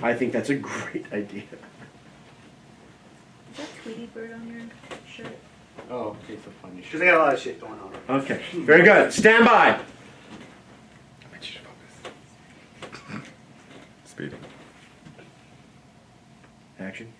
I think that's a great idea. Is that Tweety Bird on your shirt? Oh, it's a funny Because I got a lot of shit going on. Okay, very good. Stand by. Speeding. Action.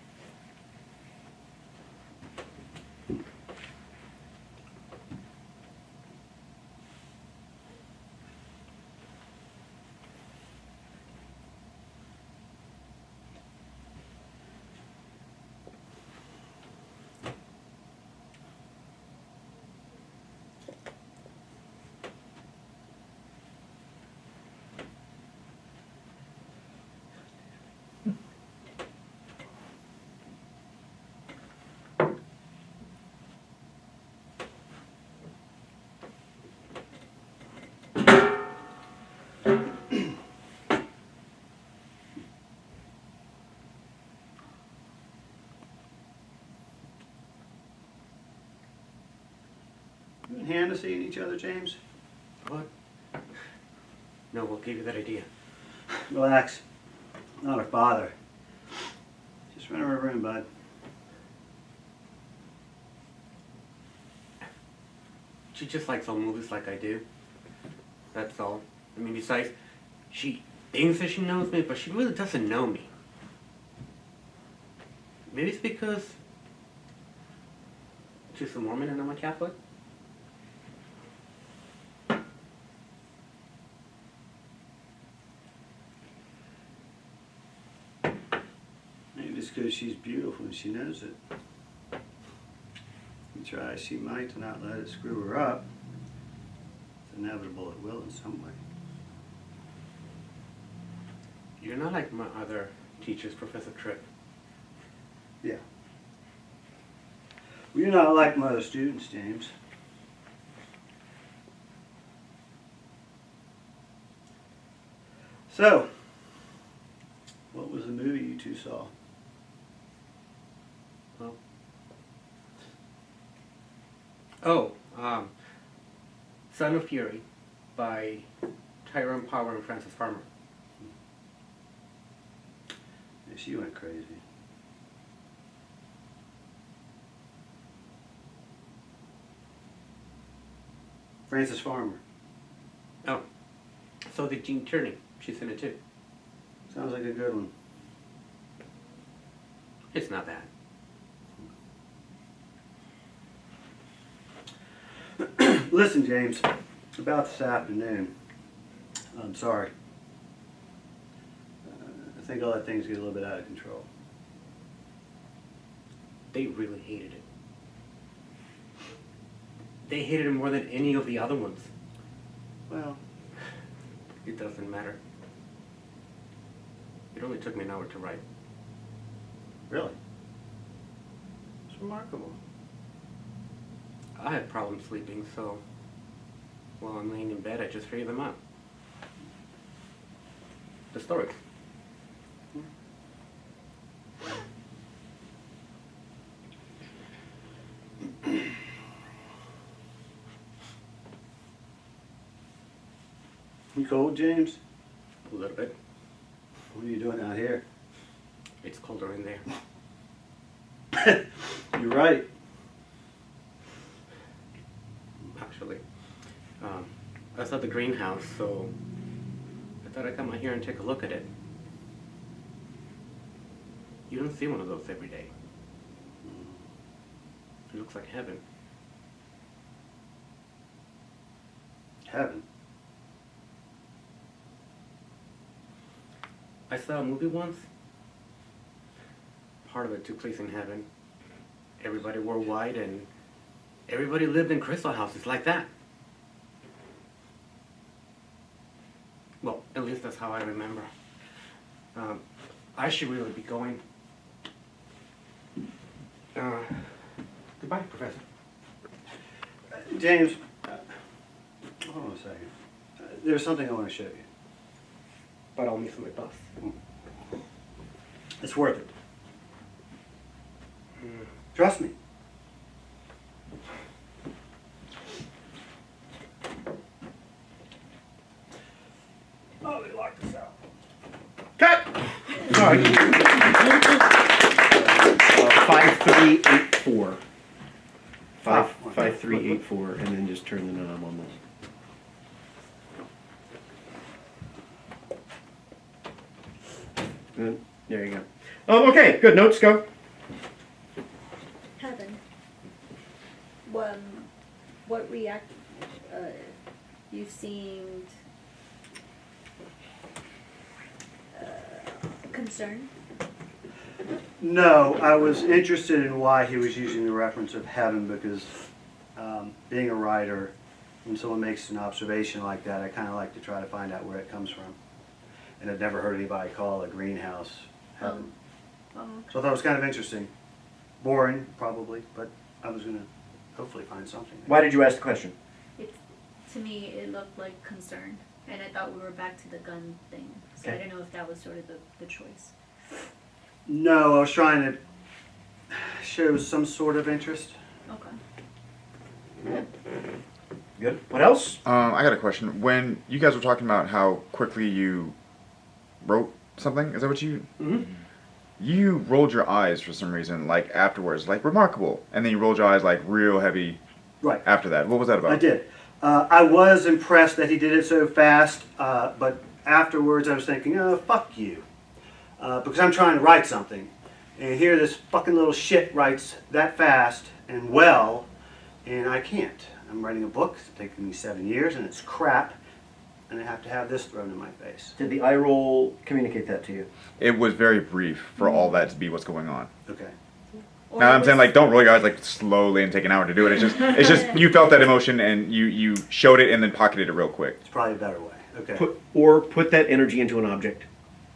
You and Hannah seeing each other, James? What? No, we'll give you that idea. Relax. Not her father. Just run her room, bud. She just likes old movies like I do. That's all. I mean, besides, she thinks that she knows me, but she really doesn't know me. Maybe it's because she's a Mormon and I'm a Catholic. Maybe it's because she's beautiful and she knows it. You try as she might to not let it screw her up. It's inevitable it will in some way. You're not like my other teachers, Professor Tripp. Yeah. Well, you're not like my other students, James. So, what was the movie you two saw? Son of Fury by Tyrone Power and Francis Farmer. Yeah, she went crazy. Francis Farmer. Oh, so did Jean Tierney. She's in it too. Sounds like a good one. It's not bad. Listen, James, about this afternoon, I'm sorry. I think I'll let things get a little bit out of control. They really hated it. They hated it more than any of the other ones. Well, It doesn't matter. It only took me an hour to write. really? It's remarkable. I had problems sleeping, so while I'm laying in bed, I just figured them out. The stories. You cold, James? A little bit. What are you doing out here? It's colder in there. You're right. Actually. I saw the greenhouse, so I thought I'd come out here and take a look at it. You don't see one of those every day. It looks like heaven. Heaven. I saw a movie once. Part of it took place in heaven. Everybody wore white and everybody lived in crystal houses like that. Well, at least that's how I remember. I should really be going. Goodbye, Professor. James, hold on a second. There's something I want to show you. But I'll miss my bus. It's worth it. Trust me. Oh, they locked us out. Cut! 5384. Ah, 5384, and then just turn the knob on this. And there you go. Okay, good. Notes go. Heaven. What you seemed concerned? No, I was interested in why he was using the reference of heaven because being a writer, when someone makes an observation like that, I kind of like to try to find out where it comes from. And I've never heard anybody call a greenhouse heaven. Oh, So I thought it was kind of interesting. Boring, probably, but I was going to hopefully find something. Why did you ask the question? to me, it looked like concern, and I thought we were back to the gun thing. So I Okay. didn't know if that was sort of the choice. No, I was trying to show some sort of interest. Okay. Good. What else? I got a question. When you guys were talking about how quickly you wrote something, is that what you? Mm-hmm. You rolled your eyes for some reason, like afterwards, like remarkable, and then you rolled your eyes like real heavy Right. after that. What was that about? I did. I was impressed that he did it so fast, but afterwards I was thinking, oh, fuck you. Because I'm trying to write something. And here this fucking little shit writes that fast and well, and I can't. I'm writing a book, it's taken me 7 years, and it's crap, and I have to have this thrown in my face. Did the eye roll communicate that to you? It was very brief for all that to be what's going on. Okay. Or Now it I'm saying was- like don't roll your eyes like slowly and take an hour to do it. It's just you felt that emotion and you showed it and then pocketed it real quick. It's probably a better way. Okay. Put that energy into an object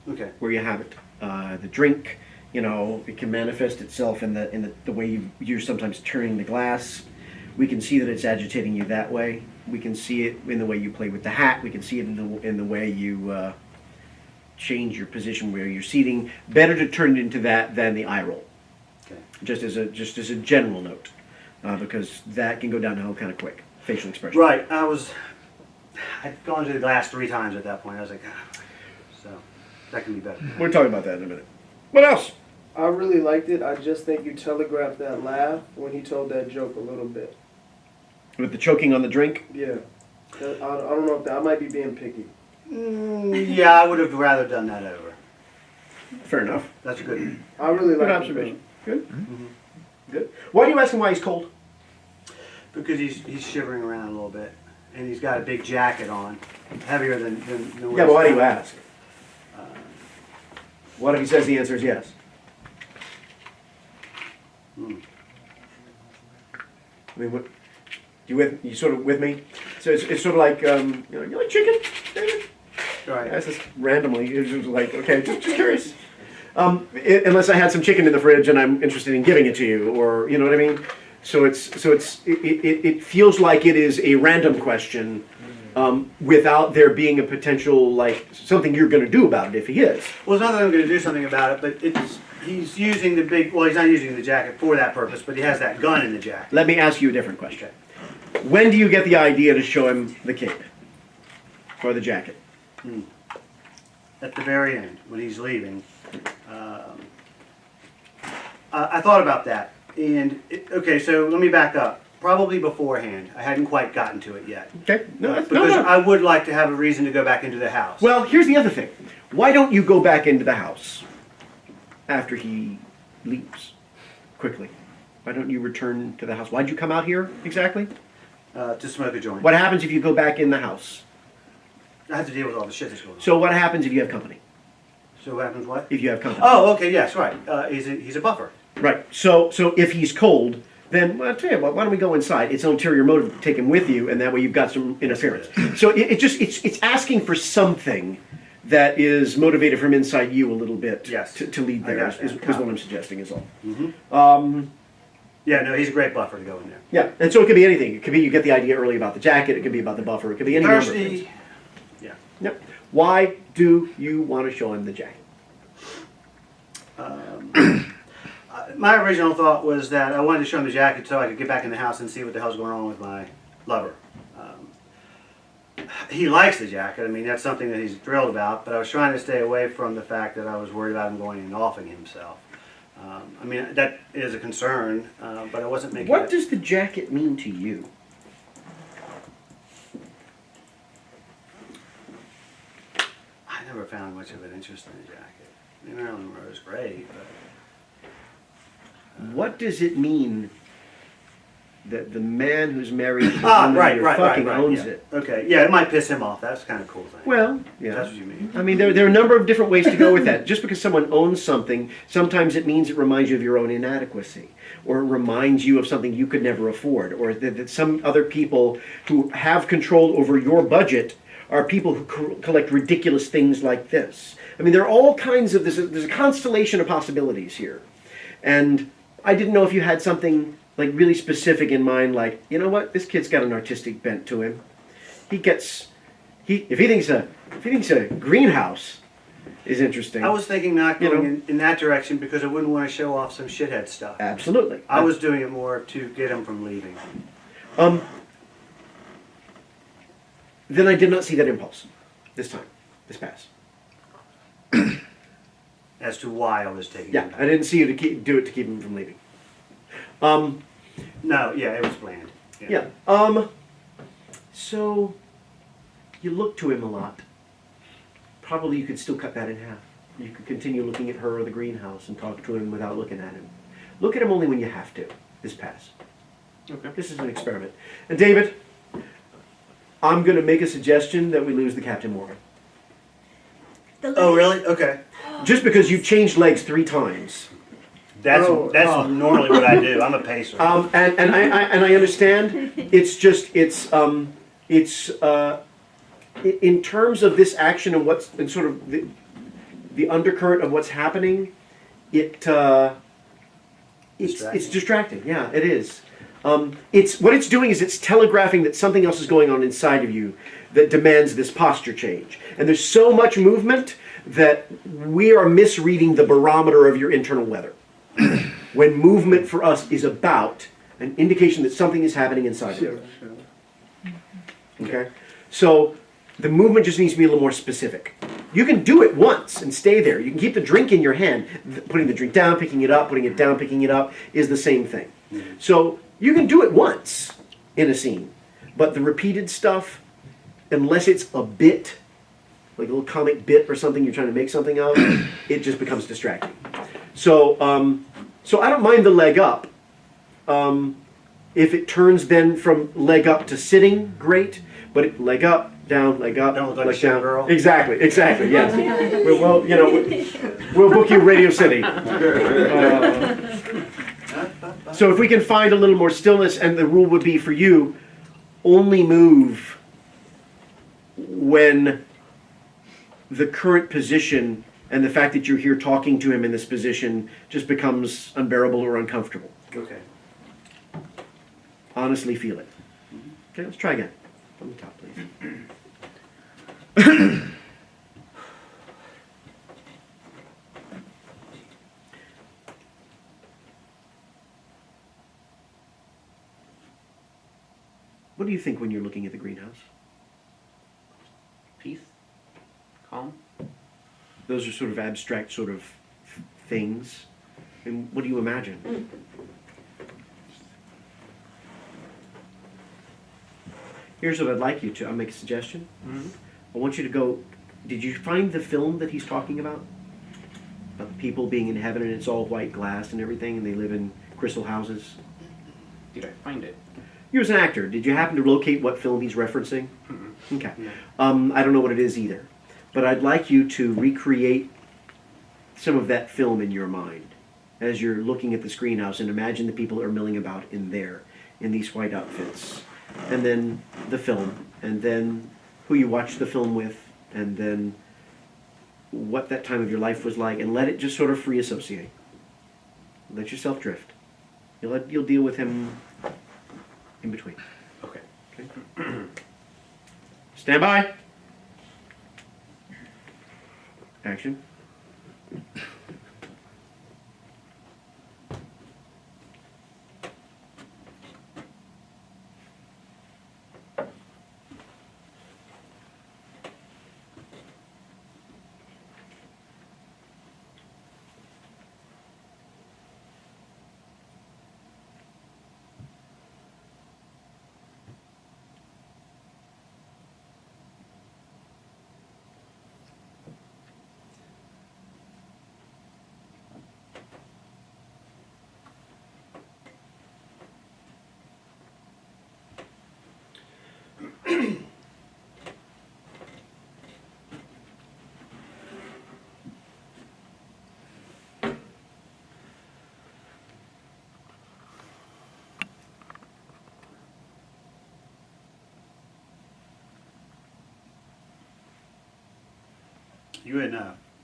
Okay. where you have it. The drink, it can manifest itself in the way you're sometimes turning the glass. We can see that it's agitating you that way. We can see it in the way you play with the hat. We can see it in the way you change your position where you're seating. Better to turn it into that than the eye roll. Okay. Just as a general note, because that can go downhill kind of quick. Facial expression. Right. I'd gone to the glass 3 times at that point. I was like, ah. So that can be better. We're talking about that in a minute. What else? I really liked it. I just think you telegraphed that laugh when he told that joke a little bit. With the choking on the drink? Yeah. I don't know if I might be being picky. Yeah, I would have rather done that over. Fair enough. That's good. I really Good liked observation. Good. Mhm. Good. Why do you ask him why he's cold? Because he's shivering around a little bit, and he's got a big jacket on, heavier than Yeah, but why do you ask? What if he says the answer is yes? Hmm. I mean, what? You sort of with me? So it's sort of like you like chicken, David? Right. That's just randomly. It's just like okay, just curious. Unless I had some chicken in the fridge and I'm interested in giving it to you, or you know what I mean. So it feels like it is a random question, without there being a potential like something you're going to do about it if he is. Well, it's not that I'm going to do something about it, but he's using the big. Well, he's not using the jacket for that purpose, but he has that gun in the jacket. Let me ask you a different question. When do you get the idea to show him the cape or the jacket? At the very end, when he's leaving, I thought about that, and okay, so let me back up. Probably beforehand, I hadn't quite gotten to it yet. Okay. No. Because I would like to have a reason to go back into the house. Well, here's the other thing. Why don't you go back into the house after he leaves quickly? Why don't you return to the house? Why'd you come out here exactly? To smoke a joint. What happens if you go back in the house? I have to deal with all the shit that's going on. So what happens if you have company? So what happens? What? If you have company. Oh, okay, yes, right. He's a buffer. Right. So if he's cold, then well, I'll tell you what. Why don't we go inside? It's an ulterior motive to take him with you, and that way you've got some interference. So it's asking for something that is motivated from inside you a little bit. Yes. To lead I there got is that. what I'm suggesting is all. Mm-hmm. Yeah, no, he's a great buffer to go in there. Yeah, and so it could be anything. It could be you get the idea early about the jacket. It could be about the buffer. It could be any number of things. Thirsty. Yeah. Yep. Why do you want to show him the jacket? My original thought was that I wanted to show him the jacket so I could get back in the house and see what the hell's going on with my lover. he likes the jacket. I mean, that's something that he's thrilled about. But I was trying to stay away from the fact that I was worried about him going and offing himself. I mean, that is a concern, but I wasn't making What it. does the jacket mean to you? I never found much of an interest in the jacket. I mean, Marilyn Monroe is great, but What does it mean that the man who's married to the ah, woman right, you're right, fucking right, right. owns Yeah. it? Okay, yeah, it might piss him off. That's kind of cool thing. Well, yeah. That's what you mean. I mean, there are a number of different ways to go with that. Just because someone owns something, sometimes it means it reminds you of your own inadequacy, or it reminds you of something you could never afford, or that some other people who have control over your budget are people who collect ridiculous things like this. I mean, there are all kinds of, there's a constellation of possibilities here. And I didn't know if you had something like really specific in mind, like, you know what, this kid's got an artistic bent to him. If he thinks a greenhouse is interesting. I was thinking not You going know. in that direction because I wouldn't want to show off some shithead stuff. Absolutely. I was doing it more to get him from leaving. Then I did not see that impulse this time, this pass. As to why I was taking Yeah, him back. I didn't see you do it to keep him from leaving. No, yeah, it was bland. Yeah. So you look to him a lot. Probably you could still cut that in half. You could continue looking at her or the greenhouse and talk to him without looking at him. Look at him only when you have to. This pass. Okay. This is an experiment. And David, I'm going to make a suggestion that we lose the Captain Morgan. Oh, really? Okay. Just because you changed legs 3 times. That's Oh, normally what I do. I'm a pacer. And I understand. It's just in terms of this action and what's and sort of the undercurrent of what's happening. It's distracting. Yeah, it is. It's what it's doing is it's telegraphing that something else is going on inside of you that demands this posture change. And there's so much movement that we are misreading the barometer of your internal weather. When movement for us is about an indication that something is happening inside of you. Okay? So the movement just needs to be a little more specific. You can do it once and stay there. You can keep the drink in your hand. Putting the drink down, picking it up, putting it down, picking it up is the same thing. So you can do it once in a scene. But the repeated stuff, unless it's a bit, like a little comic bit or something you're trying to make something of, it just becomes distracting. So I don't mind the leg up. If it turns then from leg up to sitting, great. But leg up, down, leg up, Don't look like leg a down. showgirl. Exactly, yes. Well, you know, we'll book you Radio City. So if we can find a little more stillness, and the rule would be for you, only move when the current position and the fact that you're here talking to him in this position just becomes unbearable or uncomfortable. Okay. Honestly feel it. Okay, let's try again. From the top, please. What do you think when you're looking at the greenhouse? Peace. Calm. Those are sort of abstract sort of things. And what do you imagine? Here's what I'd like you to. I'll make a suggestion. Mm-hmm. I want you to go. Did you find the film that he's talking about? About the people being in heaven and it's all white glass and everything, and they live in crystal houses. Did I find it? You as an actor, did you happen to locate what film he's referencing? Mm-mm. Okay. No. I don't know what it is either. But I'd like you to recreate some of that film in your mind as you're looking at the screen house and imagine the people that are milling about in there, in these white outfits. And then the film, and then who you watched the film with, and then what that time of your life was like, and let it just sort of free associate. Let yourself drift. You'll deal with him in between. Okay. Okay? Stand by. Action. You and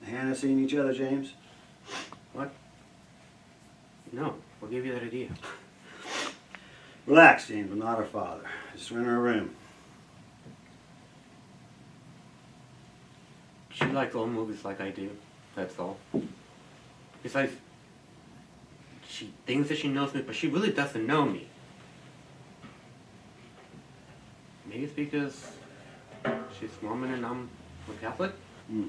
Hannah seen each other, James? No, what gave you that idea? Relax, James. I'm not her father. Just rent her a room. She likes old movies like I do. That's all. Besides, she thinks that she knows me, but she really doesn't know me. Maybe it's because she's Mormon and I'm a Catholic? Mm.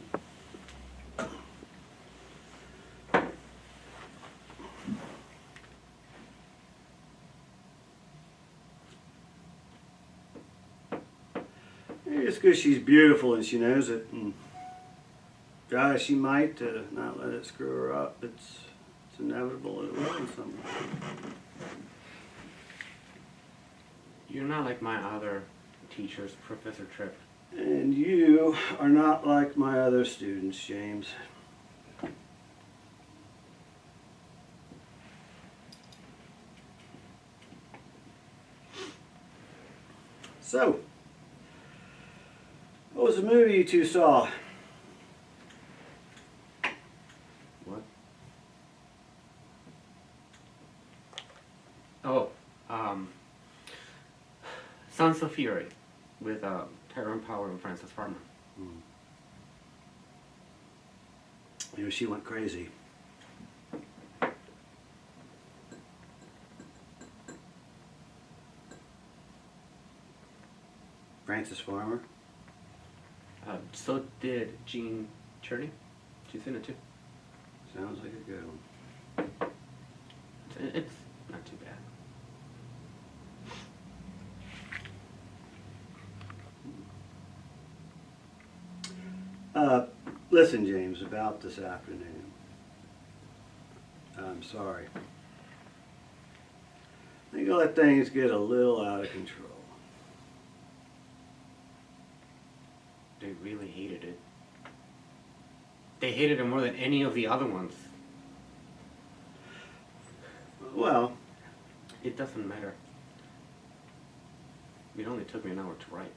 Maybe it's because she's beautiful and she knows it. And guys, she might not let it screw her up. It's inevitable it will in some way. You're not like my other teachers, Professor Tripp. And you are not like my other students, James. So, what was the movie you two saw? What? Oh, Sons of Fury with Tyrone Power and Francis Farmer. You know, she went crazy. Francis Farmer? So did Jean Cherney. She's in it too. Sounds like a good one. It's not too bad. Listen, James, about this afternoon. I'm sorry. I think I let things get a little out of control. They really hated it. They hated it more than any of the other ones. Well, It doesn't matter. It only took me an hour to write.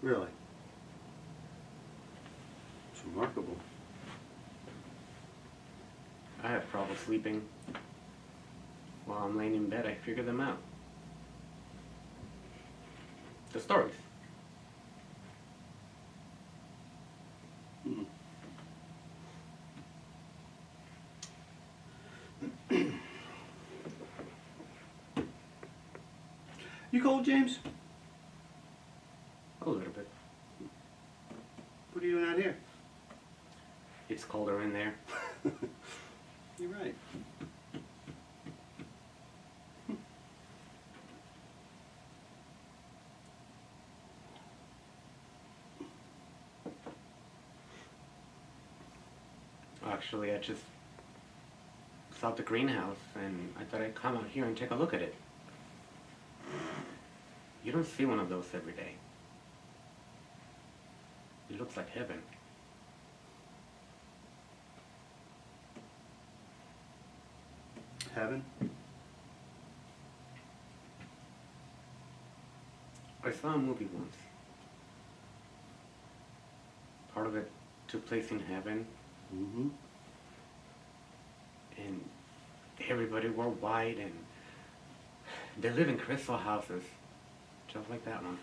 really. It's remarkable. I have trouble sleeping. While I'm laying in bed, I figure them out. The stories. You cold, James? A little bit. What are you doing out here? It's colder in there. You're right. Actually, I just saw the greenhouse and I thought I'd come out here and take a look at it. You don't see one of those every day. It looks like heaven. Heaven? I saw a movie once. Part of it took place in heaven, Mm-hmm. and everybody wore white, and they live in crystal houses, just like that one.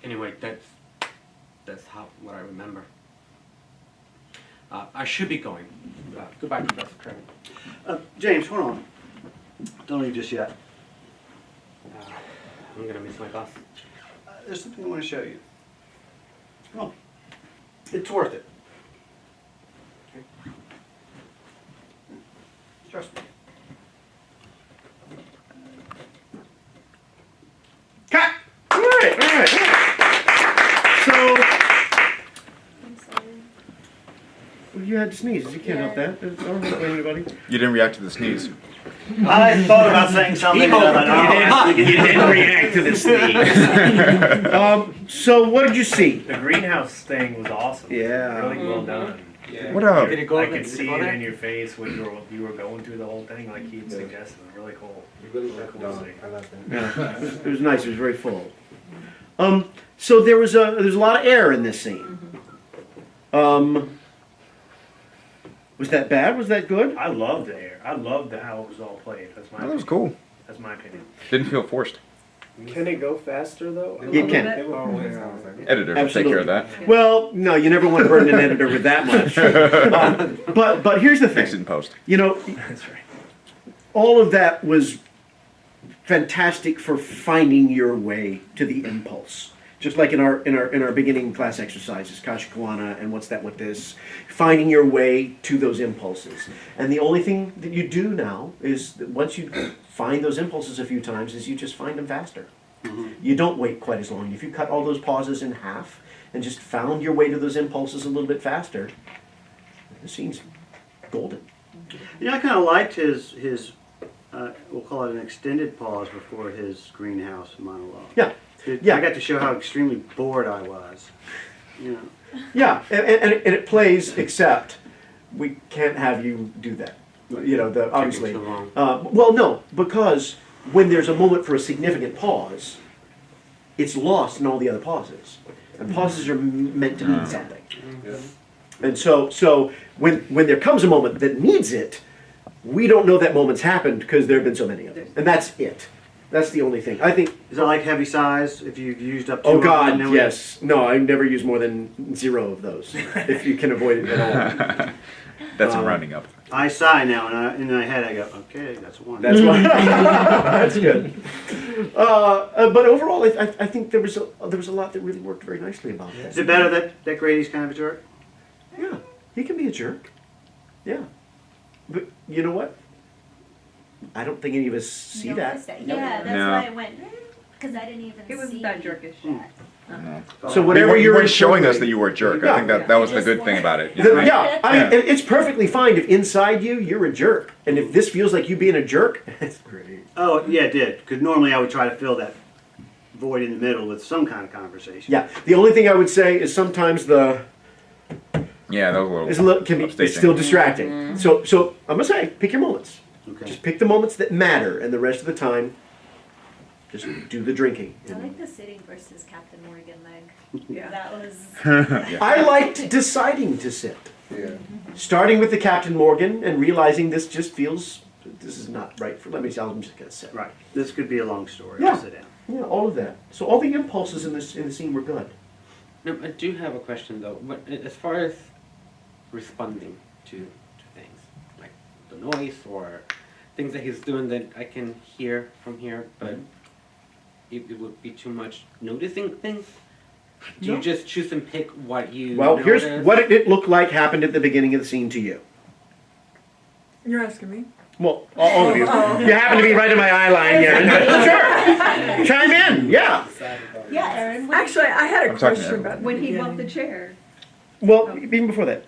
Anyway, that's what I remember. I should be going. Goodbye, Professor Trevor. James, hold on. Don't leave just yet. I'm gonna miss my bus. There's something I want to show you. Come on. It's worth it. Trust me. Cut! All right. So, I'm sorry. well, you had sneezes. You can't help that. I don't blame anybody. You didn't react to the sneeze. I thought about saying something. You didn't react to the sneeze. So, what did you see? The greenhouse thing was awesome. Yeah. Really well done. Yeah. What up? Did it go? I did could it see go it there? in your face when you were going through the whole thing, like he Yeah. suggested. Really cool. You really Really got cool done. to see. I love that. Yeah, it was nice. It was very full. So there's a lot of air in this scene. Was that bad? Was that good? I loved the air. I loved how it was all played. That's my That was opinion. cool. That's my opinion. Didn't feel forced. Can it go faster though? It can. Editor, take Absolutely. care of that. Well, no, you never want to burn an editor with that much. But here's the Fix it thing. in post. You know, That's right. all of that was fantastic for finding your way to the impulse. Just like in our beginning class exercises, Kashikawana and what's that with this, finding your way to those impulses. And the only thing that you do now is that once you find those impulses a few times, is you just find them faster. You don't wait quite as long. If you cut all those pauses in half and just found your way to those impulses a little bit faster, the scene's golden. You know, I kind of liked his we'll call it an extended pause before his greenhouse monologue. Yeah. Yeah. I got to show how extremely bored I was. You know. Yeah, and it plays, except we can't have you do that. You know, obviously. too long. Well, no, because when there's a moment for a significant pause, it's lost in all the other pauses. And pauses are meant to mean something. And so when there comes a moment that needs it, we don't know that moment's happened because there have been so many of them. And that's it. That's the only thing. I think. Is it like heavy size? If you've used up two Oh of them, God, then we- yes. No, I never use more than 0 of those, if you can avoid it at all. That's a rounding up. I sigh now, and in my head I go, okay, that's one. That's why. That's good. But overall, I think there was a lot that really worked very nicely about Is this. it better that Grady's kind of a jerk? Yeah, he can be a jerk. Yeah, but you know what? I don't think any of us see that. Noticed that. Yeah, that's No. why I went, because I didn't even It wasn't see that jerkish. that. So You whatever weren't- you you're weren't showing us interpreting- that you were a jerk. Yeah. I think that was the good thing about it. Yeah, I mean, Yeah. it's perfectly fine if inside you're a jerk, and if this feels like you being a jerk, it's great. Oh, yeah, it did. Because normally I would try to fill that void in the middle with some kind of conversation. Yeah, the only thing I would say is sometimes Yeah, that was it's a little it's upstaging. still distracting. So I'm gonna say, pick your moments. Okay. Just pick the moments that matter, and the rest of the time, just do the drinking. I like the sitting versus Captain Morgan leg. Yeah. That was. I liked deciding to sit. Yeah. Starting with the Captain Morgan and realizing this just feels, this is not right for, let me tell, I'm just gonna sit. Right. This could be a long story. Yeah. I'll sit down. Yeah, all of that. So all the impulses in the scene were good. No, I do have a question though. As far as responding to things, like the noise or things that he's doing that I can hear from here, but it would be too much noticing things. Do No. you just choose and pick what you Well, here's notice? what it looked like happened at the beginning of the scene to you. You're asking me? Well, all of you. You happen to be right in my eye line here. Sure. Chime in, yeah. Yeah, Aaron. Actually, I had a I'm talking question to about When he the bought the beginning. chair. Well, even before that.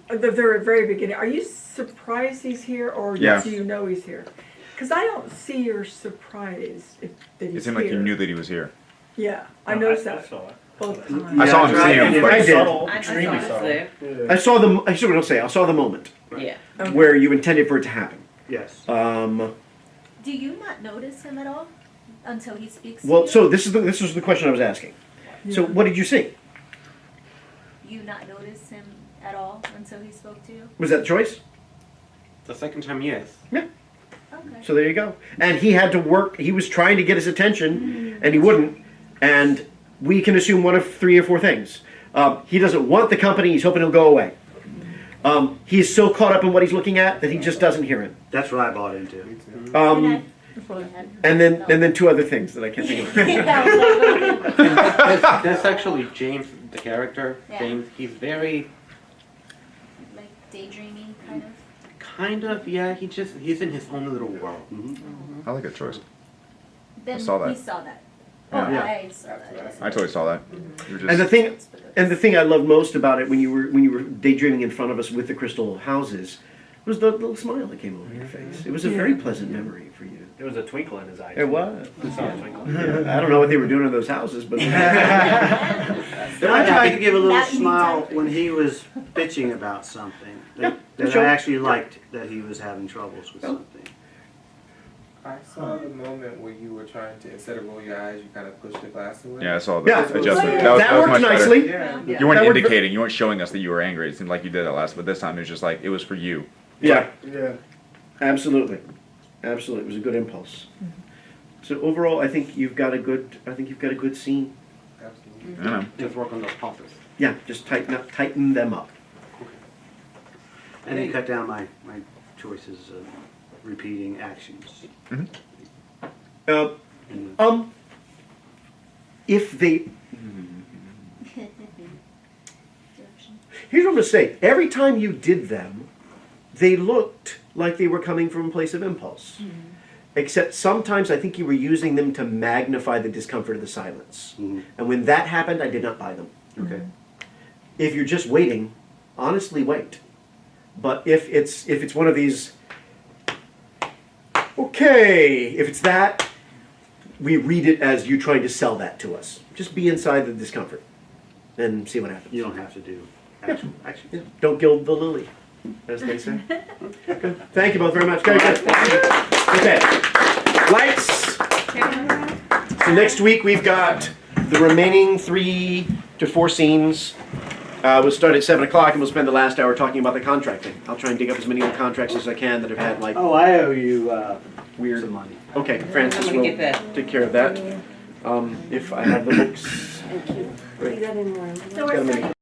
At the very beginning. Are you surprised he's here, or Yeah. do you know he's here? Because I don't see your surprise that he's It seemed like you here. knew that he was here. Yeah, I noticed I that saw it. both times. I saw him Yeah, see him, I but did. Subtle, I extremely saw it subtle. there. I saw the, I should not say, I saw the moment Yeah. where you intended for it to happen. Yes. Do you not notice him at all until he speaks? Well, to you? so this was the question I was asking. So Yeah. what did you see? You not notice him at all until he spoke to you? Was that the choice? The second time, yes. Okay. So there you go. And he had to work, he was trying to get his attention, and he wouldn't. And we can assume one of 3 or 4 things. He doesn't want the company, he's hoping he'll go away. He's so caught up in what he's looking at that he just doesn't hear it. That's what I bought into. And then 2 other things that I can't think of. That's actually James, the character. Yeah. James, he's very Like daydreaming, kind of. yeah. He's in his own little world. I like that choice. Then saw that. we saw that. Yeah. Oh, Yeah. I saw that. I totally saw that. You were And the just, thing I loved most about it when you were daydreaming in front of us with the crystal houses was the little smile that came over your face. It was a very pleasant memory for you. There was a twinkle in his eye. It was. I saw a twinkle. I don't know what they were doing in those houses, but But I tried to give a little That means smile everything. when he was bitching about something Yeah, that sure. I actually liked that he was having troubles with Yeah. something. I saw the moment where you were trying to, instead of roll your eyes, you kind of push the glass away. Yeah, I saw Yeah. that adjustment. That That was worked much better. nicely. Yeah. You weren't That worked- indicating, you weren't showing us that you were angry. It seemed like you did that last, but this time it was just like it was for you. Yeah, Yeah. absolutely, absolutely. It was a good impulse. So overall, I think you've got a good scene. Absolutely. I don't know. Just work on those pauses. Yeah, just tighten them up. And then cut down my choices of repeating actions. Uh, And if they, here's what I'm gonna say. Every time you did them, they looked like they were coming from a place of impulse. Except sometimes I think you were using them to magnify the discomfort of the silence. Mhm. And when that happened, I did not buy them. Okay. If you're just waiting, honestly wait. But if it's one of these, okay, if it's that, we read it as you trying to sell that to us. Just be inside the discomfort and see what happens. You don't have to do actual actions. Don't gild the lily, as they say. Good. Thank you both very much. Very good. Okay. Lights. So next week we've got the remaining 3 to 4 scenes. We'll start at 7 o'clock and we'll spend the last hour talking about the contracting. I'll try and dig up as many old contracts as I can that have had like Oh, I owe you weird. some money. Okay, Francis I'm will gonna get that. take care of that. If I have the books. Thank you. Great. Leave that in there. So we're Got a minute. starting